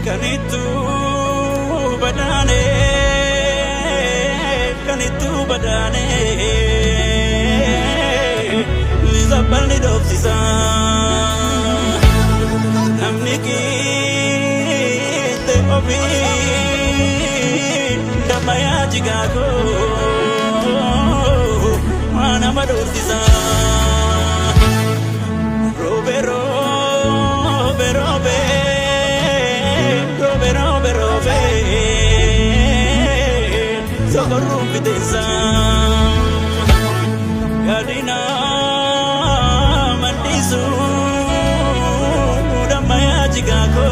Kanitu badane, kanitu badane, zabani dopsisa, namniki te obi, damaya jigago, mana madopsisa, robe robe robe. Socorro viteza Gadina mandisu Damaya jigako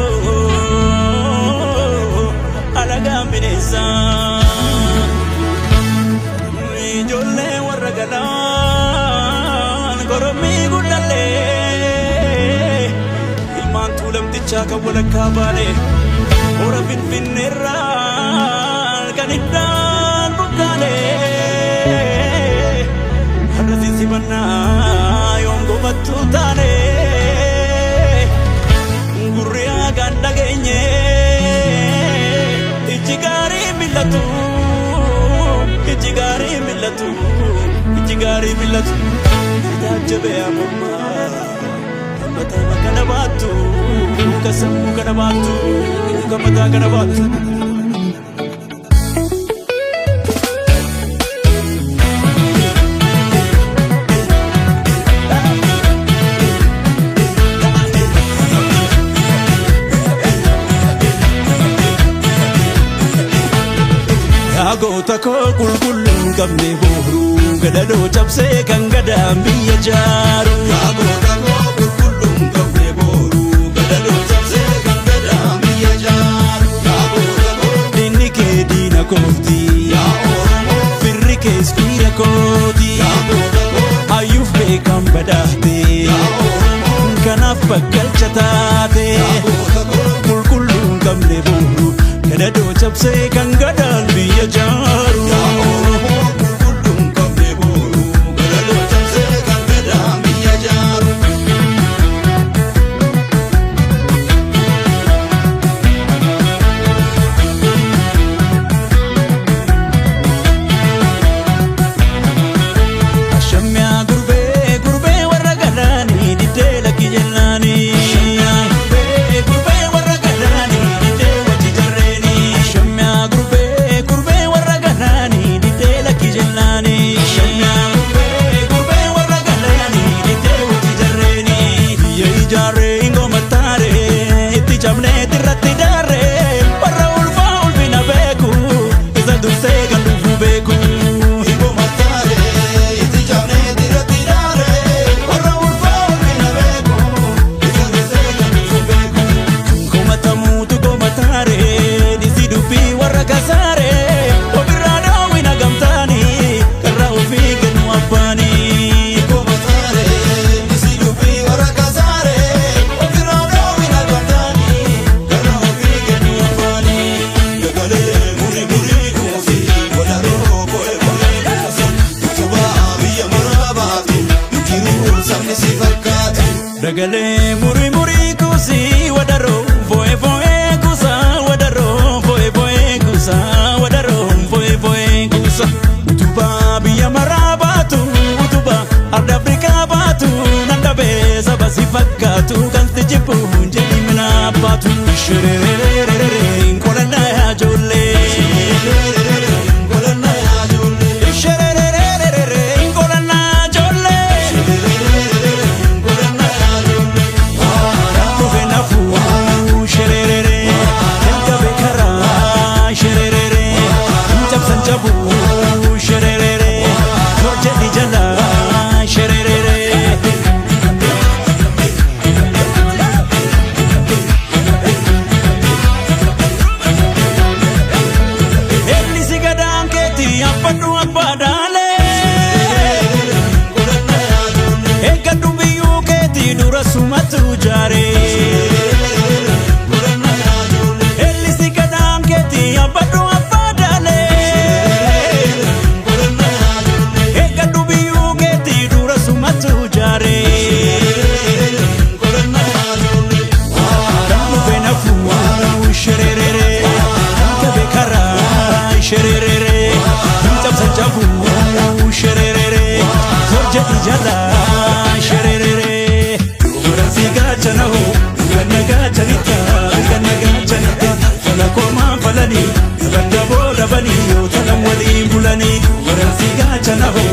Alaga mineza Ijolle warragalan Goromi gudale Ilman tulam tichaka wala kabale Ora finfinnerra Kaniddan bukale Harasi sibanna Yongo matutane Gurriya ganda genye Ichigari millatu Ichigari millatu Ichigari millatu Tajabe amumma Mata makana batu Kasamu kana batu Kamata kana batu Goota koo qulqulluun qabne booruu gadadoo cabsee kan gadaan biyya jaaru. Goota koo qulqulluun qabne booruu gadadoo cabsee kan gadaan biyya jaaru. Goota koo diinni kee diina kooti. Firri kees fiira kooti. Goota koo hayyuuf beekan badhaate. Kanaaf bakkalcha taate. Goota koo qulqulluun qabne booruu gadadoo cabsee kan gadaan biyya jaaru. Qulqulluun qabne booruu gadadoo cabsee kan gadaan biyya jaaru. Ashamyaa gurbee gurbee warra galaanii diddee lakki jennaanii. Ragalee muri muri kusi wadaro foe foe kusa wadaro foe foe kusa wadaro foe foe kusa utuba biya marabatu utuba arda Afrika batu nandabe sabasi fakatu kan tijipu jeli mina batu sherererere kolana ya jolle to jedhi jala shererere Dubartii gaachana hoo ganna gaachanitta ganna gaachanitta fala koomaan falanii badda booda banii yoo talan waliin bulanii Dubartii gaachana hoo